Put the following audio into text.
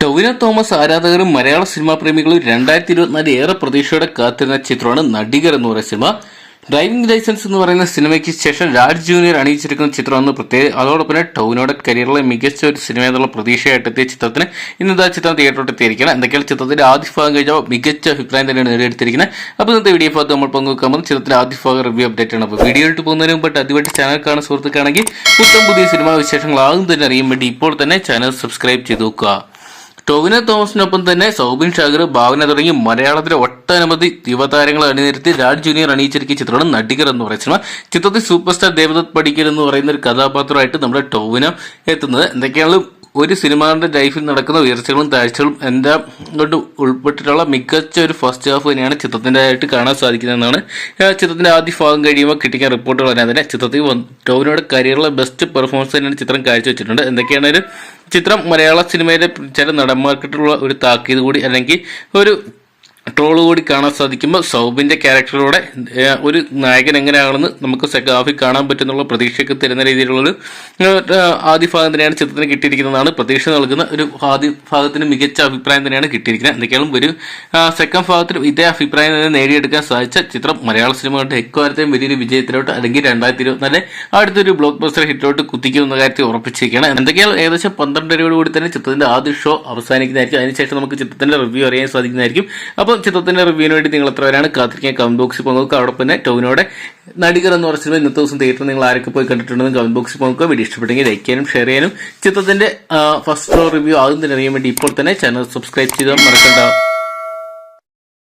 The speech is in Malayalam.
ടൊവിനോ തോമസ് ആരാധകരും മലയാള സിനിമാ പ്രേമികളും 2024 ഏറെ പ്രതീക്ഷയോടെ കാത്തിരുന്ന ചിത്രമാണ് നടികർ എന്ന് പറയുന്ന സിനിമ. ഡ്രൈവിംഗ് ലൈസൻസ് എന്ന് പറയുന്ന സിനിമയ്ക്ക് ശേഷം രാജ് ജൂനിയർ അണിയിച്ചിരിക്കുന്ന ചിത്രമെന്ന് പ്രത്യേകം അതോടൊപ്പം തന്നെ ടൊവിനോയുടെ കരിയറിലെ മികച്ച ഒരു സിനിമ എന്നുള്ള പ്രതീക്ഷയായിട്ട് എത്തിയ ചിത്രത്തിന് ഇന്നത്തെ ചിത്രം തിയേറ്ററിൽ എത്തിയിരിക്കണം. എന്തൊക്കെയാണ് ചിത്രത്തിന്റെ ആദ്യ ഭാഗം കഴിഞ്ഞാൽ മികച്ച അഭിപ്രായം തന്നെയാണ് നേടിയെടുത്തിരിക്കുന്നത്. അപ്പോൾ ഇന്നത്തെ വീഡിയോ ഭാഗത്ത് നമ്മൾ പങ്കുവെക്കാൻ ചിത്രത്തിന്റെ ആദ്യ ഭാഗം റിവ്യൂ അപ്ഡേറ്റ് ആണ്. അപ്പോൾ വീഡിയോ ഇട്ട് പോകുന്നതിന് മുമ്പ് അതുമായിട്ട് ചാനൽ കാണുന്ന സുഹൃത്തുക്കാണെങ്കിൽ പുതിയ സിനിമാ വിശേഷങ്ങൾ ആകും തന്നെ അറിയാൻ വേണ്ടി ഇപ്പോൾ തന്നെ ചാനൽ സബ്സ്ക്രൈബ് ചെയ്ത് നോക്കുക. ടൊവിനോ തോമസിനൊപ്പം തന്നെ സൗബിൻ ഷാഗർ, ഭാവന തുടങ്ങി മലയാളത്തിലെ ഒട്ടനവധി യുവതാരങ്ങളെ അണിനിരത്തി രാജ് ജൂനിയർ അണിയിച്ചിരിക്കുന്ന ചിത്രമാണ് നടികർ എന്ന് പറയുന്ന സിനിമ. ചിത്രത്തിൽ സൂപ്പർ സ്റ്റാർ ദേവദത്ത് പടിക്കൽ എന്ന് പറയുന്ന ഒരു കഥാപാത്രമായിട്ട് നമ്മുടെ ടൊവിനോ എത്തുന്നത്. എന്തൊക്കെയാണ് ഒരു സിനിമയുടെ ലൈഫിൽ നടക്കുന്ന ഉയർച്ചകളും താഴ്ചകളും എല്ലാം കൊണ്ട് ഉൾപ്പെട്ടിട്ടുള്ള മികച്ച ഒരു ഫസ്റ്റ് ഹാഫ് തന്നെയാണ് ചിത്രത്തിന്റെ ആയിട്ട് കാണാൻ സാധിക്കുന്നതെന്നാണ് ചിത്രത്തിന്റെ ആദ്യ ഭാഗം കഴിയുമ്പോൾ കിട്ടിയ റിപ്പോർട്ടുകൾ തന്നെ. അതിനെ ചിത്രത്തിൽ ടൊവിനോയുടെ കരിയറിലെ ബെസ്റ്റ് പെർഫോമൻസ് തന്നെയാണ് ചിത്രം കാഴ്ചവെച്ചിട്ടുണ്ട്. എന്തൊക്കെയാണ് ഒരു ചിത്രം മലയാള സിനിമയിലെ ചില നടന്മാർക്കിട്ടുള്ള ഒരു താക്കീത് കൂടി അല്ലെങ്കിൽ ഒരു ട്രോള് കൂടി കാണാൻ സാധിക്കുമ്പോൾ സൗബിന്റെ ക്യാരക്ടറിലൂടെ ഒരു നായകൻ എങ്ങനെയാണെന്ന് നമുക്ക് സെക്കാഫിൽ കാണാൻ പറ്റുന്നുള്ള പ്രതീക്ഷയ്ക്ക് തരുന്ന രീതിയിലുള്ളൊരു ആദ്യ ഭാഗം തന്നെയാണ് ചിത്രത്തിന് കിട്ടിയിരിക്കുന്നതാണ്. പ്രതീക്ഷ നൽകുന്ന ഒരു ആദ്യ ഭാഗത്തിന് മികച്ച അഭിപ്രായം തന്നെയാണ് കിട്ടിയിരിക്കുന്നത്. എന്തൊക്കെയാണ് ഒരു സെക്കൻഡ് ഭാഗത്തിന് ഇതേ അഭിപ്രായം തന്നെ നേടിയെടുക്കാൻ സാധിച്ച ചിത്രം മലയാള സിനിമകളുടെ എക്കാലത്തെയും വലിയൊരു വിജയത്തിലോട്ട് അല്ലെങ്കിൽ 2024 അടുത്തൊരു ബ്ലോക്ക് ബസ്റ്റർ ഹിറ്റിലോട്ട് കുത്തിക്കുന്ന കാര്യത്തിൽ ഉറപ്പിച്ചിരിക്കുകയാണ്. എന്തൊക്കെയാണ് ഏകദേശം 12:00 കൂടി തന്നെ ചിത്രത്തിന്റെ ആദ്യ ഷോ അവസാനിക്കുന്നതായിരിക്കും. അതിനുശേഷം നമുക്ക് ചിത്രത്തിന്റെ റിവ്യൂ അറിയാൻ സാധിക്കുന്നതായിരിക്കും. അപ്പോൾ ചിത്രത്തിന്റെ റിവ്യൂവിന് വേണ്ടി നിങ്ങൾ എത്ര പേരാണ് കാത്തിരിക്കാൻ കമന്റ് ബോക്സിൽ പോകുക. അതോടൊപ്പം തന്നെ ടൊവിനോയുടെ നടികർ എന്ന് പറഞ്ഞ സിനിമ ഇന്നത്തെ ദിവസം തിയേറ്ററിൽ നിങ്ങൾ ആരൊക്കെ പോയി കണ്ടിട്ടുണ്ടെന്ന് കമന്റ് ബോക്സിൽ പോകുക. വീഡിയോ ഇഷ്ടപ്പെട്ടെങ്കിൽ ലൈക്ക് ചെയ്യാനും ഷെയർ ചെയ്യാനും ചിത്രത്തിന്റെ ഫസ്റ്റ് ഷോ റിവ്യൂ ആകുന്നതിന് അറിയാൻ വേണ്ടി ഇപ്പോൾ തന്നെ ചാനൽ സബ്സ്ക്രൈബ് ചെയ്താൽ മറക്കണ്ട.